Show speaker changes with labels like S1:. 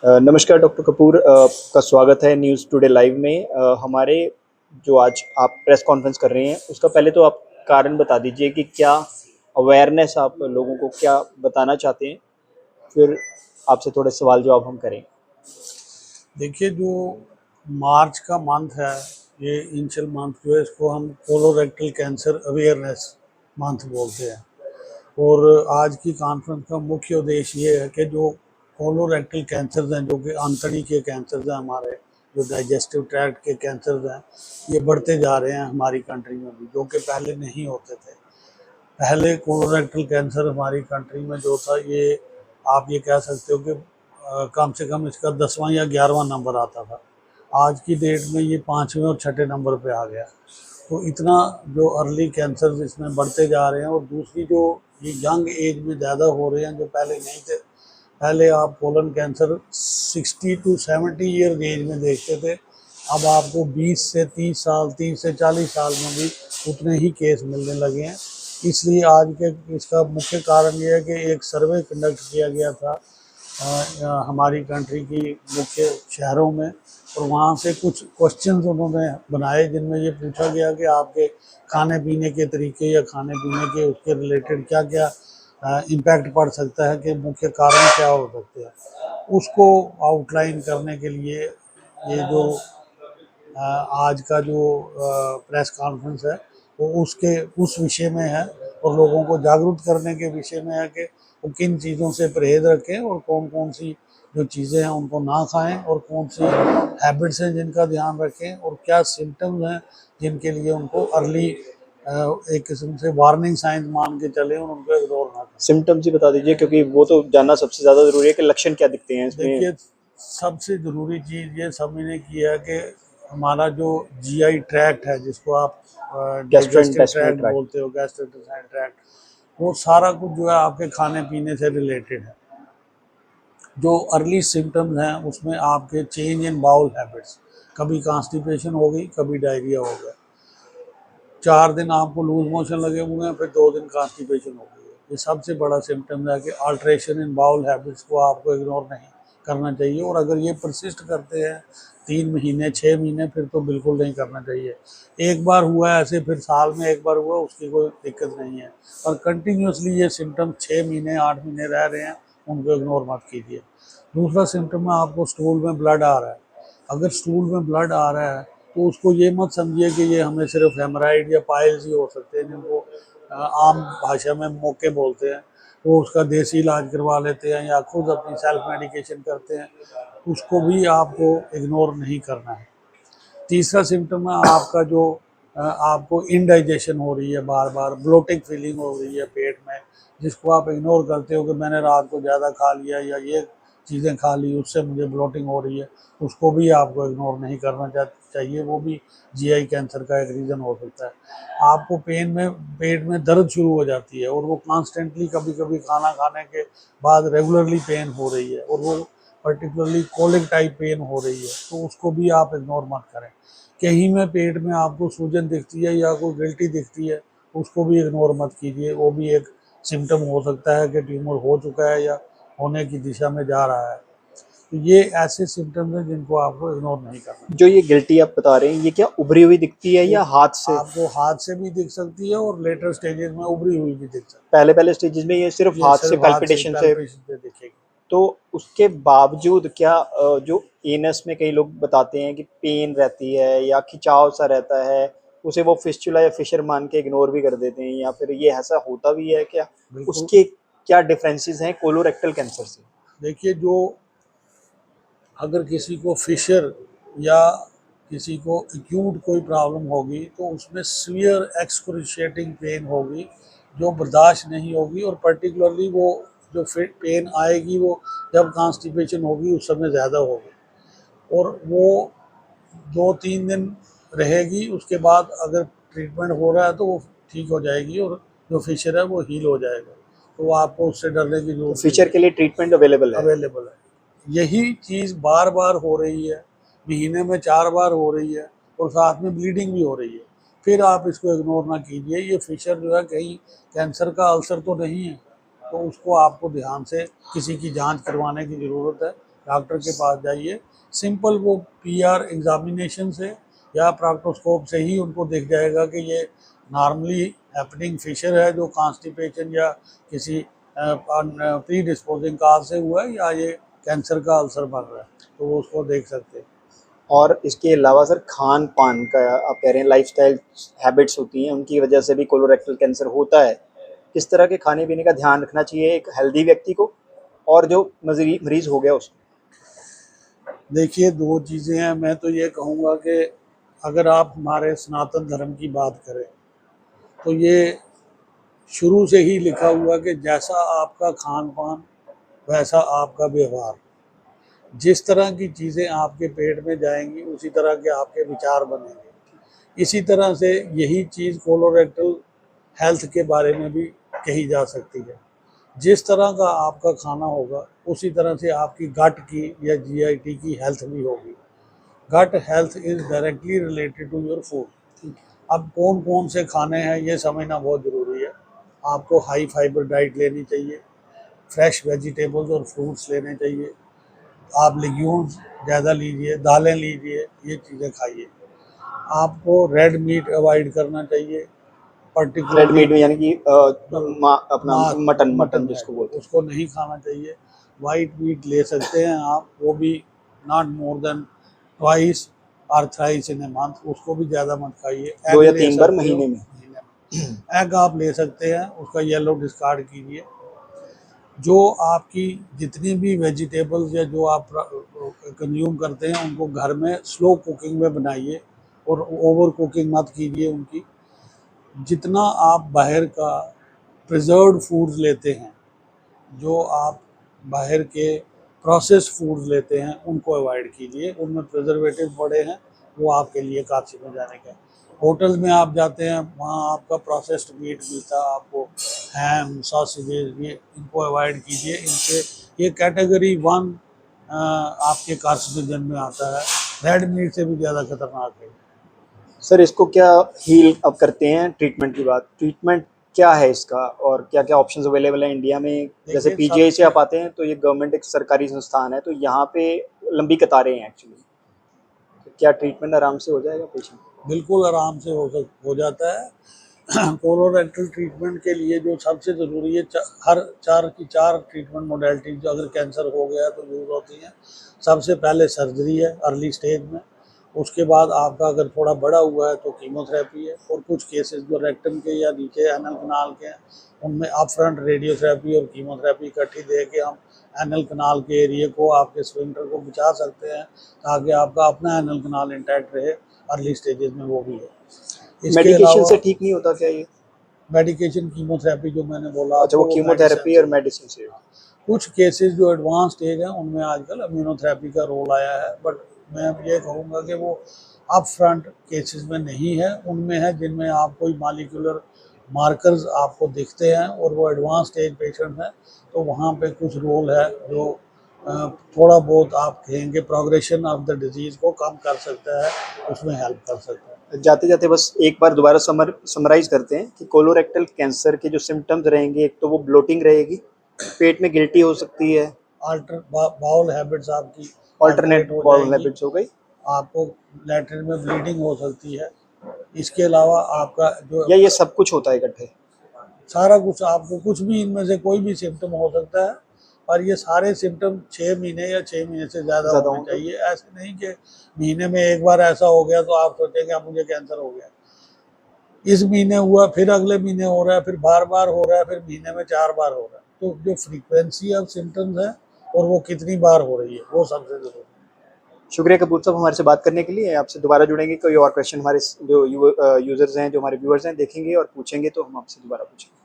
S1: नमस्कार डॉक्टर कपूर, का स्वागत है न्यूज़ टुडे लाइव में। हमारे जो आज आप प्रेस कॉन्फ्रेंस कर रहे हैं उसका पहले तो आप कारण बता दीजिए कि क्या अवेयरनेस आप लोगों को क्या बताना चाहते हैं, फिर आपसे थोड़े सवाल जवाब हम करें।
S2: देखिए, जो मार्च का मंथ है, ये इनिशियल मंथ जो है, इसको हम कोलोरेक्टल कैंसर अवेयरनेस मंथ बोलते हैं। और आज की कॉन्फ्रेंस का मुख्य उद्देश्य ये है कि जो कोलोरेक्टल कैंसर्स हैं, जो कि आंतड़ी के कैंसर्स हैं, हमारे जो डाइजेस्टिव ट्रैक्ट के कैंसर्स हैं, ये बढ़ते जा रहे हैं हमारी कंट्री में भी, जो कि पहले नहीं होते थे। पहले कोलोरेक्टल कैंसर हमारी कंट्री में जो था, ये आप ये कह सकते हो कि कम से कम इसका 10वां या 11वां नंबर आता था। आज की डेट में ये 5वें और 6ठे नंबर पे आ गया। तो इतना जो अर्ली कैंसर इसमें बढ़ते जा रहे हैं। और दूसरी जो ये यंग एज में ज़्यादा हो रहे हैं, जो पहले नहीं थे। पहले आप colon cancer 60 to 70 year age में देखते थे। अब आपको 20 से 30 साल, 30 से 40 साल में भी उतने ही केस मिलने लगे हैं। इसलिए आज के इसका मुख्य कारण ये है कि एक सर्वे कंडक्ट किया गया था हमारी कंट्री की मुख्य शहरों में। और वहाँ से कुछ क्वेश्चंस उन्होंने बनाए, जिनमें ये पूछा गया कि आपके खाने पीने के तरीके या खाने पीने के उसके रिलेटेड क्या क्या इम्पैक्ट पड़ सकता है, कि मुख्य कारण क्या हो सकते हैं। उसको आउटलाइन करने के लिए ये जो आज का जो प्रेस कॉन्फ्रेंस है, वो उसके उस विषय में है। और लोगों को जागरूक करने के विषय में है कि वो किन चीज़ों से परहेज रखें, और कौन कौन सी जो चीज़ें हैं उनको ना खाएं, और कौन सी हैबिट्स हैं जिनका ध्यान रखें, और क्या सिम्टम्स हैं जिनके लिए उनको अर्ली एक किस्म से वार्निंग साइंस मान के चले और उनको इग्नोर ना करें।
S1: सिम्टम्स ही बता दीजिए, क्योंकि वो तो जानना सबसे ज़्यादा ज़रूरी है कि लक्षण क्या दिखते हैं इसमें।
S2: देखिए, सबसे ज़रूरी चीज़ ये समझने की है कि हमारा जो जीआई ट्रैक्ट है, जिसको आप डाइजेस्टिव
S1: गैस्ट्रोइंटेस्टिनल
S2: ट्रैक्ट
S1: ट्रैक्ट।
S2: बोलते हो, गैस्ट्रोइंटेस्टाइनल ट्रैक्ट, वो सारा कुछ जो है आपके खाने पीने से रिलेटेड है। जो अर्ली सिम्टम्स हैं उसमें आपके चेंज इन बाउल हैबिट्स, कभी कॉन्स्टिपेशन हो गई, कभी डायरिया हो गया। 4 दिन आपको लूज मोशन लगे हुए हैं, फिर 2 दिन कॉन्स्टिपेशन हो गई है। ये सबसे बड़ा सिम्टम है कि अल्ट्रेशन इन बाउल हैबिट्स को आपको इग्नोर नहीं करना चाहिए। और अगर ये परसिस्ट करते हैं 3 महीने, 6 महीने, फिर तो बिल्कुल नहीं करना चाहिए। एक बार हुआ है ऐसे, फिर साल में एक बार हुआ, उसकी कोई दिक्कत नहीं है। और कंटिन्यूसली ये सिम्टम 6 महीने, 8 महीने रह रहे हैं, उनको इग्नोर मत कीजिए। दूसरा सिम्टम है आपको स्टूल में ब्लड आ रहा है। अगर स्टूल में ब्लड आ रहा है, तो उसको ये मत समझिए कि ये हमें सिर्फ हेमराइड या पाइल्स ही हो सकते हैं, जिनको आम भाषा में मोके बोलते हैं। वो उसका देसी इलाज करवा लेते हैं या खुद अपनी सेल्फ मेडिकेशन करते हैं। उसको भी आपको इग्नोर नहीं करना है। तीसरा सिम्टम है आपका जो आपको इनडाइजेशन हो रही है, बार बार ब्लोटिंग फीलिंग हो रही है पेट में, जिसको आप इग्नोर करते हो कि मैंने रात को ज़्यादा खा लिया या ये चीज़ें खा ली, उससे मुझे ब्लोटिंग हो रही है। उसको भी आपको इग्नोर नहीं करना चाहिए। वो भी जीआई कैंसर का एक रीज़न हो सकता है। आपको पेट में दर्द शुरू हो जाती है, और वो कॉन्स्टेंटली कभी कभी खाना खाने के बाद रेगुलरली पेन हो रही है, और वो पर्टिकुलरली कोलिक टाइप पेन हो रही है, तो उसको भी आप इग्नोर मत करें। कहीं में पेट में आपको सूजन दिखती है या कोई गिल्टी दिखती है, उसको भी इग्नोर मत कीजिए। वो भी एक सिम्टम हो सकता है कि ट्यूमर हो चुका है या होने की दिशा में जा रहा है। तो ये ऐसे सिम्टम्स हैं जिनको आपको इग्नोर नहीं करना
S1: जो ये गिल्टी आप बता रहे हैं, ये क्या उभरी हुई दिखती है
S2: चाहिए।
S1: या हाथ से?
S2: आपको हाथ से भी दिख सकती है, और लेटर स्टेजेस में उभरी हुई भी दिख सकती
S1: पहले पहले स्टेजेस में ये सिर्फ
S2: है। ये
S1: हाथ से
S2: सिर्फ हाथ से
S1: पैल्पिटेशन से?
S2: पैल्पेशन से दिखेगी।
S1: तो उसके बावजूद क्या जो एनस में कई लोग बताते हैं कि पेन रहती है या खिंचाव सा रहता है, उसे वो फिस्चुला या फिशर मान के इग्नोर भी कर देते हैं, या फिर ये ऐसा होता भी है क्या?
S2: बिल्कुल।
S1: उसके क्या डिफरेंसेस हैं कोलोरेक्टल कैंसर से?
S2: देखिए, जो अगर किसी को फिशर या किसी को एक्यूट कोई प्रॉब्लम होगी, तो उसमें सीवियर एक्सक्रूशिएटिंग पेन होगी, जो बर्दाश्त नहीं होगी। और पर्टिकुलरली वो जो पेन आएगी, वो जब कॉन्स्टिपेशन होगी उस समय ज़्यादा होगी, और वो 2-3 दिन रहेगी। उसके बाद अगर ट्रीटमेंट हो रहा है तो वो ठीक हो जाएगी, और जो फिशर है वो हील हो जाएगा। तो वो आपको उससे डरने की
S1: तो
S2: जरूरत नहीं
S1: फीचर
S2: है।
S1: के लिए ट्रीटमेंट अवेलेबल है?
S2: अवेलेबल है। यही चीज़ बार बार हो रही है, महीने में 4 बार हो रही है, और साथ में ब्लीडिंग भी हो रही है, फिर आप इसको इग्नोर ना कीजिए। ये फिशर जो है कहीं कैंसर का अल्सर तो नहीं है, तो उसको आपको ध्यान से किसी की जांच करवाने की ज़रूरत है। डॉक्टर के पास जाइए। सिंपल वो पीआर एग्जामिनेशन से या प्रॉक्टोस्कोप से ही उनको दिख जाएगा कि ये नॉर्मली हैपनिंग फिशर है जो कॉन्स्टिपेशन या किसी प्री डिस्पोजिंग काज से हुआ है, या ये कैंसर का अल्सर बन रहा है, तो वो उसको देख सकते हैं।
S1: और इसके अलावा सर खान पान का आप कह रहे हैं लाइफस्टाइल हैबिट्स होती हैं उनकी वजह से भी कोलोरेक्टल कैंसर होता है, किस तरह के खाने पीने का ध्यान रखना चाहिए एक हेल्दी व्यक्ति को और जो मरीज हो गया उसको?
S2: देखिए, दो चीज़ें हैं। मैं तो ये कहूँगा कि अगर आप हमारे सनातन धर्म की बात करें तो ये शुरू से ही लिखा हुआ कि जैसा आपका खान पान वैसा आपका व्यवहार। जिस तरह की चीज़ें आपके पेट में जाएंगी उसी तरह के आपके विचार बनेंगे। इसी तरह से यही चीज़ कोलोरेक्टल हेल्थ के बारे में भी कही जा सकती है। जिस तरह का आपका खाना होगा उसी तरह से आपकी गट की या जीआईटी की हेल्थ भी होगी। Gut health is directly related to your food. अब कौन कौन से खाने हैं ये समझना बहुत ज़रूरी है। आपको हाई फाइबर डाइट लेनी चाहिए, फ्रेश वेजिटेबल्स और फ्रूट्स लेने चाहिए, आप लेग्यूम्स ज़्यादा लीजिए, दालें लीजिए, ये चीज़ें खाइए। आपको रेड मीट अवॉइड करना चाहिए,
S1: रेड
S2: पर्टिकुलरली
S1: मीट में यानी कि अपना मटन
S2: मटन है
S1: जिसको बोलते हैं।
S2: उसको नहीं खाना चाहिए। वाइट मीट ले सकते हैं आप, वो भी नॉट मोर देन ट्वाइस और थ्राइस इन ए मंथ, उसको भी ज़्यादा मत खाइए।
S1: 2
S2: एग
S1: या
S2: ले
S1: 3 बार
S2: सकते हो
S1: महीने में।
S2: महीने में, एग आप ले सकते हैं, उसका येलो डिस्कार्ड कीजिए। जो आपकी जितनी भी वेजिटेबल्स या जो आप कंज्यूम करते हैं उनको घर में स्लो कुकिंग में बनाइए और ओवर कुकिंग मत कीजिए उनकी। जितना आप बाहर का प्रिजर्व्ड फूड्स लेते हैं, जो आप बाहर के प्रोसेस्ड फूड्स लेते हैं उनको अवॉइड कीजिए, उनमें प्रिजर्वेटिव बड़े हैं, वो आपके लिए कार्सिनोजेनिक है। होटल्स में आप जाते हैं वहाँ आपका प्रोसेस्ड मीट मिलता है आपको, हैम सॉसेजेस, ये इनको अवॉइड कीजिए। इनसे ये कैटेगरी 1 आपके कार्सिनोजन में आता है, रेड मीट से भी ज़्यादा खतरनाक है।
S1: सर इसको क्या हील अब करते हैं, ट्रीटमेंट की बात, ट्रीटमेंट क्या है इसका और क्या क्या ऑप्शंस अवेलेबल हैं इंडिया में? जैसे
S2: देखिए
S1: पीजीआई से
S2: सबसे
S1: आप आते हैं तो ये गवर्नमेंट एक सरकारी संस्थान है, तो यहाँ पे लंबी कतारें हैं एक्चुअली, तो क्या ट्रीटमेंट आराम से हो जाएगा पेशेंट?
S2: बिल्कुल आराम से हो जाता है। कोलोरेक्टल ट्रीटमेंट के लिए जो सबसे ज़रूरी है, हर 4 की 4 ट्रीटमेंट मोडेलिटी जो अगर कैंसर हो गया तो यूज़ होती हैं। सबसे पहले सर्जरी है अर्ली स्टेज में, उसके बाद आपका अगर थोड़ा बड़ा हुआ है तो कीमोथेरेपी है, और कुछ केसेस जो रेक्टम के या नीचे एनल कनाल के हैं उनमें अप फ्रंट रेडियोथेरेपी और कीमोथेरेपी इकट्ठी दे के हम एनल कनाल के एरिए को, आपके स्फिंक्टर को बचा सकते हैं, ताकि आपका अपना एनल कनाल इंटैक्ट रहे। अर्ली स्टेजेस में वो भी है। इसके
S1: मेडिकेशन
S2: अलावा
S1: से ठीक नहीं होता क्या ये?
S2: मेडिकेशन कीमोथेरेपी जो मैंने बोला
S1: अच्छा,
S2: आपको,
S1: वो
S2: वो मेडिसिन
S1: कीमोथेरेपी और
S2: से।
S1: मेडिसिन से।
S2: कुछ केसेस जो एडवांस स्टेज हैं उनमें आजकल इम्यूनोथेरेपी का रोल आया है, बट मैं ये कहूँगा कि वो अप फ्रंट केसेस में नहीं है, उनमें है जिनमें आप कोई मालिकुलर मार्कर्स आपको दिखते हैं और वो एडवांस स्टेज पेशेंट हैं, तो वहाँ पे कुछ रोल है जो थोड़ा बहुत आप कहेंगे प्रोग्रेशन ऑफ द डिजीज़ को कम कर सकता है, उसमें हेल्प कर सकता है।
S1: जाते जाते बस एक बार दोबारा समराइज करते हैं कि कोलोरेक्टल कैंसर के जो सिम्टम्स रहेंगे, एक तो वो ब्लोटिंग रहेगी, पेट में गिल्टी हो सकती है,
S2: बाउल हैबिट्स आपकी
S1: ऑल्टरनेट
S2: ऑल्टरेट हो
S1: बाउल
S2: जाएंगी,
S1: हैबिट्स हो गई,
S2: आपको लैट्रिन में ब्लीडिंग हो सकती है। इसके अलावा आपका जो
S1: या ये सब कुछ होता है इकट्ठे?
S2: सारा कुछ, आपको कुछ भी इनमें से कोई भी सिम्टम हो सकता है, और ये सारे सिम्टम 6 महीने या 6 महीने से ज़्यादा
S1: ज़्यादा
S2: होने
S1: हो तो?
S2: चाहिए। ऐसे नहीं कि महीने में एक बार ऐसा हो गया तो आप सोचेंगे अब मुझे कैंसर हो गया। इस महीने हुआ, फिर अगले महीने हो रहा है, फिर बार बार हो रहा है, फिर महीने में 4 बार हो रहा है, तो जो फ्रीक्वेंसी ऑफ सिम्टम्स है और वो कितनी बार हो रही है वो सबसे ज़रूरी है।
S1: शुक्रिया कपूर साहब हमारे से बात करने के लिए। आपसे दोबारा जुड़ेंगे, कोई और क्वेश्चन हमारे जो यूज़र्स हैं, जो हमारे व्यूअर्स हैं देखेंगे और पूछेंगे तो हम आपसे दोबारा पूछेंगे।